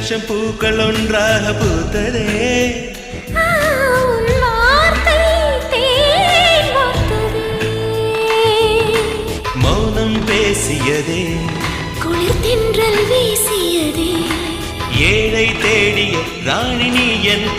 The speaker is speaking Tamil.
லட்சம் பூக்கள் ஒன்றாக பூத்ததே. மௌனம் பேசியதே, குளிர் தென்றல் வீசியதே. ஏழை தேடிய ராணி நீ என்